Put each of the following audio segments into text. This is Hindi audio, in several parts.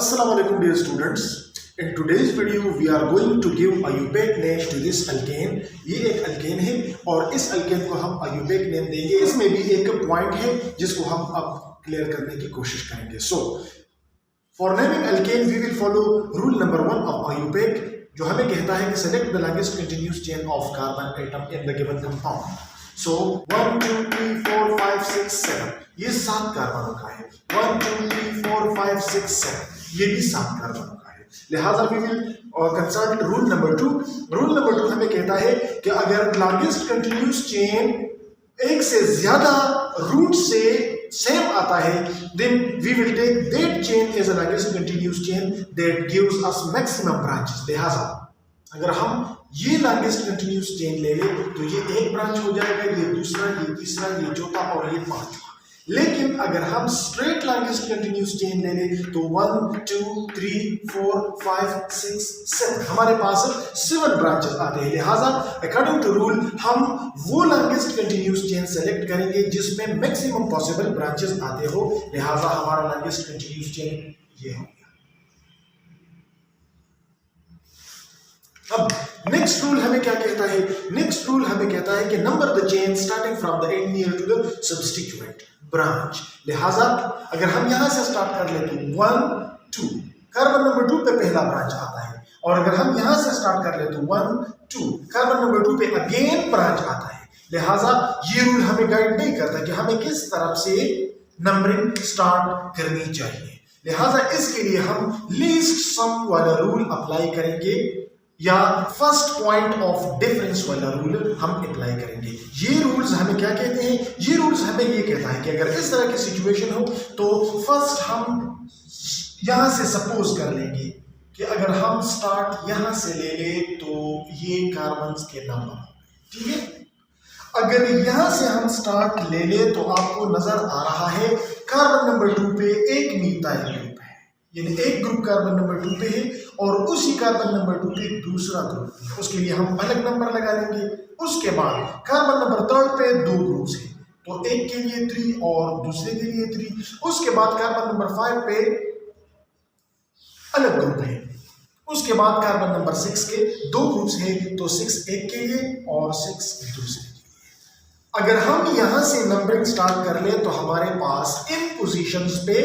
Assalamu alaikum dear students. In today's video we are going to give IUPAC name to this alkane. ये एक alkane है और इस alkane को हम IUPAC name देंगे. इसमें भी एक पॉइंट है जिसको हम अब क्लियर करने की कोशिश करेंगे. So for naming alkane we will follow rule number 1 of IUPAC जो हमें कहता है कि select the longest continuous chain of carbon atom in the given compound. So 1, 2, 3, 4, 5, 6, 7 ये 7 कार्बनों का है. 1, 2, 3, 4, 5, 6, 7 ये भी 7 कार्बनों का है. लिहाजा we will consult rule number 2. Rule number 2 हमें कहता है कि अगर longest continuous chain एक से ज्यादा रूट से सेम आता है then we will take that chain as a longest continuous chain that gives us maximum branches. लिहाजा अगर हम ये लॉन्गेस्ट कंटिन्यूस चेन ले ले तो ये एक ब्रांच हो जाएगा, ये दूसरा, ये तीसरा, ये चौथा और ये पांचवा. लेकिन अगर हम स्ट्रेट लॉन्गेस्ट कंटिन्यूस चेन ले ले तो 1, 2, 3, 4, 5, 6, 7 हमारे पास 7 ब्रांचेस आते हैं. लिहाजा अकॉर्डिंग टू रूल हम वो लॉन्गेस्ट कंटिन्यूस चेन सेलेक्ट करेंगे जिसमें मैक्सिमम पॉसिबल ब्रांचेस आते हो. लिहाजा हमारा लॉन्गेस्ट कंटिन्यूस चेन ये हो. अब नेक्स्ट रूल हमें क्या कहता है? नेक्स्ट रूल हमें कहता है कि number the chain starting from the end near to the substituent branch. लिहाजा अगर हम यहां से स्टार्ट कर ले तो 1, 2 कार्बन नंबर 2 पे पहला ब्रांच आता है और अगर हम यहां से स्टार्ट कर ले तो 1, 2 कार्बन नंबर 2 पे अगेन ब्रांच आता है. लिहाजा ये रूल हमें गाइड नहीं करता कि हमें किस तरफ से नंबरिंग स्टार्ट करनी चाहिए. लिहाजा इसके लिए हम लीस्ट सम वाला रूल अप्लाई करेंगे या फर्स्ट पॉइंट ऑफ डिफरेंस वाला रूल हम अप्लाई करेंगे. ये रूल्स हमें क्या कहते हैं? ये रूल्स हमें ये कहता है कि अगर इस तरह की सिचुएशन हो तो फर्स्ट हम यहां से सपोज कर लेंगे कि अगर हम स्टार्ट यहां से ले ले तो ये कार्बन्स के नंबर, ठीक है. अगर यहां से हम स्टार्ट ले ले तो आपको नजर आ रहा है कार्बन नंबर 2 पे एक मीथाइल ग्रुप है, यानी एक ग्रुप कार्बन नंबर 2 पे है और उसी कार्बन नंबर 2 पे दूसरा ग्रुप है. उसके लिए हम अलग नंबर लगा लेंगे. उसके बाद कार्बन नंबर 3 पे 2 ग्रुप्स हैं तो एक के लिए 3 और दूसरे के लिए 3. उसके बाद कार्बन नंबर 5 पे अलग ग्रुप है. उसके बाद कार्बन नंबर 6 के 2 ग्रुप्स हैं तो 6 एक के लिए और 6 दूसरे के लिए. अगर हम यहां से नंबरिंग स्टार्ट कर ले तो हमारे पास इन पोजीशंस पे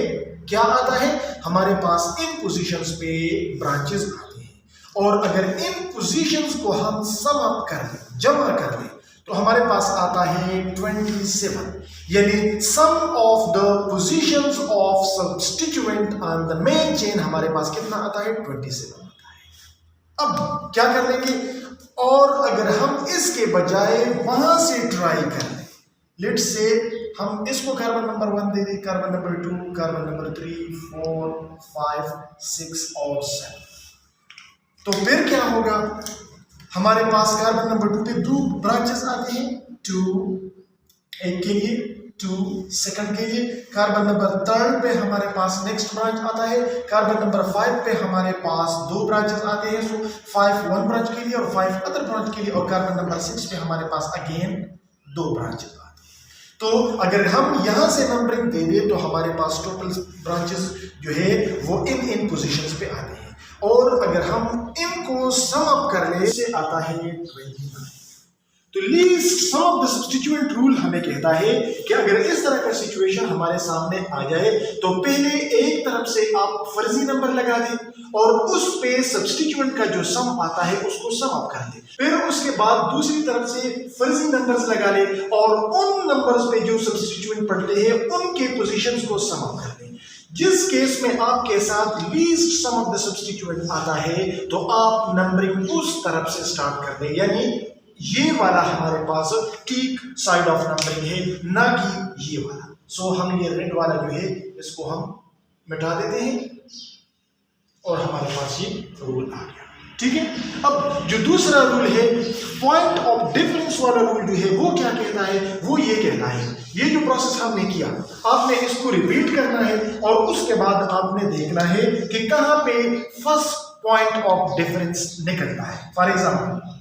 क्या आता है? हमारे पास इन पोजीशंस पे ब्रांचेस आते हैं और अगर इन पोजीशंस को हम सम अप कर ले, जमा कर ले तो हमारे पास आता है 27. यानी sum of the positions of substituent on the main chain हमारे पास कितना आता है? 27 आता है. अब क्या कर लेंगे? और अगर हम इसके बजाय वहां से ट्राई कर लें, लेट्स से हम इसको कार्बन नंबर 1 दे दें, कार्बन नंबर 2, कार्बन नंबर 3, 4, 5, 6 और 7, तो फिर क्या होगा? हमारे पास कार्बन नंबर 2 पे 2 ब्रांचेस आते हैं. 2 एक के लिए, 2 सेकंड के लिए. कार्बन नंबर 3 पे हमारे पास नेक्स्ट ब्रांच आता है. कार्बन नंबर 5 पे हमारे पास 2 ब्रांचेस आते हैं. सो 5 1 ब्रांच के लिए और 5 अदर ब्रांच के लिए. और कार्बन नंबर 6 पे हमारे पास अगेन 2 ब्रांचेस. तो अगर हम यहां से नंबरिंग दे दे तो हमारे पास टोटल ब्रांचेस जो है वो इन पोजीशंस पे आते हैं और अगर हम इनको सम अप कर ले से आता है 29. तो least sum of the substituent rule हमें कहता है कि अगर इस तरह का सिचुएशन हमारे सामने आ जाए तो पहले एक तरफ से आप फर्जी नंबर लगा दें और उस पे सब्स्टिट्यूएंट का जो सम आता है उसको सम अप कर दें. फिर उसके बाद दूसरी तरफ से फर्जी नंबर्स लगा ले और उन नंबर्स पे जो सब्स्टिट्यूएंट पड़ते हैं उनके पोजीशंस को सम अप कर दें. जिस केस में आपके साथ least sum of the substituent आता है तो आप नंबरिंग उस तरफ से स्टार्ट कर दें. यानी ये वाला हमारे पास ठीक साइड ऑफ नंबरिंग है, ना कि ये वाला. सो हम ये रेड वाला जो है इसको हम मिटा देते हैं और हमारे पास ये रूल आ गया, ठीक है. अब जो दूसरा रूल है पॉइंट ऑफ डिफरेंस वाला रूल जो है वो क्या कहता है? वो ये कहता है ये जो प्रोसेस हमने किया आपने इसको रिपीट करना है और उसके बाद आपने देखना है कि कहां पे फर्स्ट पॉइंट ऑफ डिफरेंस निकलता है. फॉर एग्जाम्पल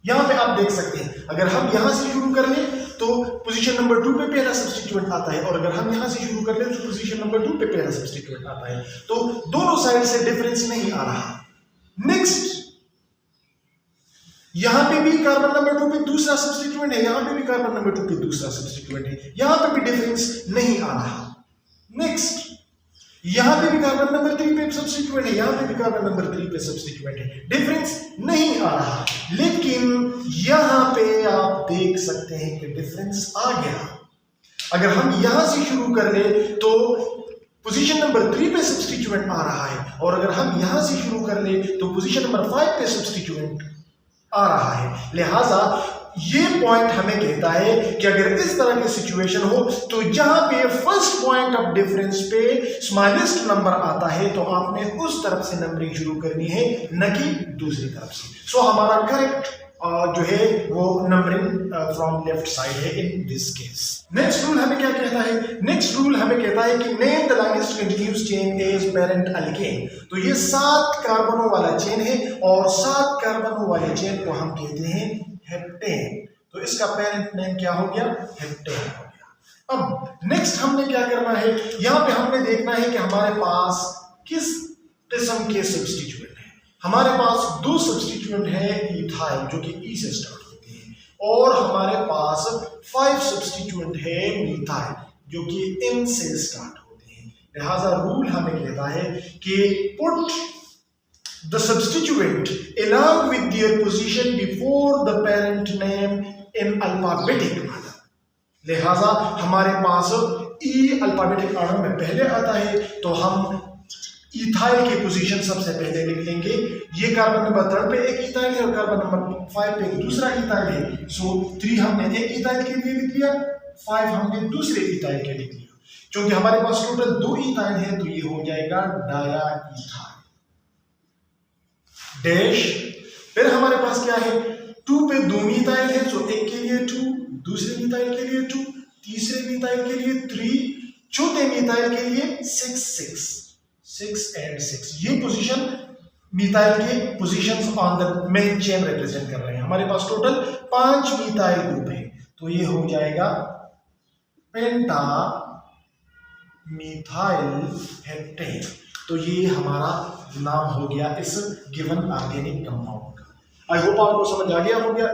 यहां पे आप देख सकते हैं, अगर हम यहां से शुरू कर लें तो पोजीशन नंबर 2 पे पहला सब्स्टिट्यूएंट आता है, और अगर हम यहां से शुरू कर लें तो पोजीशन नंबर 2 पे पहला सब्स्टिट्यूएंट आता है। तो दोनों साइड से डिफरेंस नहीं आ रहा। नेक्स्ट, यहां पे भी कार्बन नंबर 2 पे दूसरा सब्स्टिट्यूएंट है, यहां पे भी कार्बन नंबर 2 पे दूसरा सब्स्टिट्यूएंट है, यहां पे भी डिफरेंस नहीं आ रहा। नेक्स्ट, यहां पे भी कार्बन नंबर 3 पे सब्स्टिट्यूएंट है, यहां पे भी कार्बन नंबर 3 पे सब्स्टिट्यूएंट है, डिफरेंस नहीं आ रहा। लेकिन यहां पे आप देख सकते हैं कि डिफरेंस आ गया। अगर हम यहां से शुरू कर ले तो पोजीशन नंबर 3 पे सब्स्टिट्यूएंट आ रहा है, और अगर हम यहां से शुरू कर ले तो पोजीशन नंबर 5 पे सब्स्टिट्यूएंट आ रहा है। लिहाजा ये पॉइंट हमें कहता है कि अगर इस तरह की सिचुएशन हो तो जहां पे फर्स्ट पॉइंट ऑफ डिफरेंस पे स्मॉलेस्ट नंबर आता है तो आपने उस तरफ से नंबरिंग शुरू करनी है, न कि दूसरी तरफ से। सो हमारा करेक्ट जो है वो नंबरिंग फ्रॉम लेफ्ट साइड है in this case. Next rule हमें क्या कहता है? नेक्स्ट रूल हमें कहता है कि name the longest continuous chain as parent alkane. तो ये 7 कार्बनों वाला चेन है, और 7 कार्बनों वाले चेन को हम कहते हैं हेप्टेन। तो इसका पेरेंट नेम क्या हो गया? हेप्टेन हो गया। अब नेक्स्ट हमने क्या करना है, यहां पे हमने देखना है कि हमारे पास किस किस्म के सब्स्टिट्यूएंट है। हमारे पास 2 सब्स्टिट्यूएंट है इथाइल जो कि ई से स्टार्ट होते हैं, और हमारे पास 5 सब्स्टिट्यूएंट है मिथाइल जो कि इन से स्टार्ट होते हैं। लिहाजा रूल हमें कहता है कि put the substituent along with their position before the parent name in alphabetic order। लिहाजा हमारे पास ई अल्फाबेटिक ऑर्डर में पहले आता है, तो हम इथाइल की पोजीशन सबसे पहले लिख लेंगे। ये कार्बन नंबर 3 पे एक इथाइल है और कार्बन नंबर 5 पे एक दूसरा इथाइल है। सो 3 हमने एक इथाइल के लिए लिख लिया, 5 हमने दूसरे इथाइल के लिख लिया। क्योंकि हमारे पास टोटल 2 इथाइल है तो ये हो जाएगा डाया इथाइल डैश। फिर हमारे पास क्या है, 2 पे 2 मिथाइल है, सो एक के लिए 2, दूसरे मिथाइल के लिए 2, तीसरे मिथाइल के लिए 3, चौथे मिथाइल के लिए 6 and 6। ये पोजीशन मिथाइल के positions on the main chain represent कर रहे हैं। हमारे पास टोटल 5 मिथाइल ग्रुप है, तो ये हो जाएगा पेंटा मिथाइल हेप्टेन। तो ये हमारा नाम हो गया इस गिवन ऑर्गेनिक कंपाउंड का। आई होप आपको समझ आ गया होगा।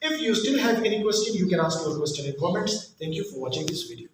If you still have any question you can ask your question in comments. Thank you for watching this video.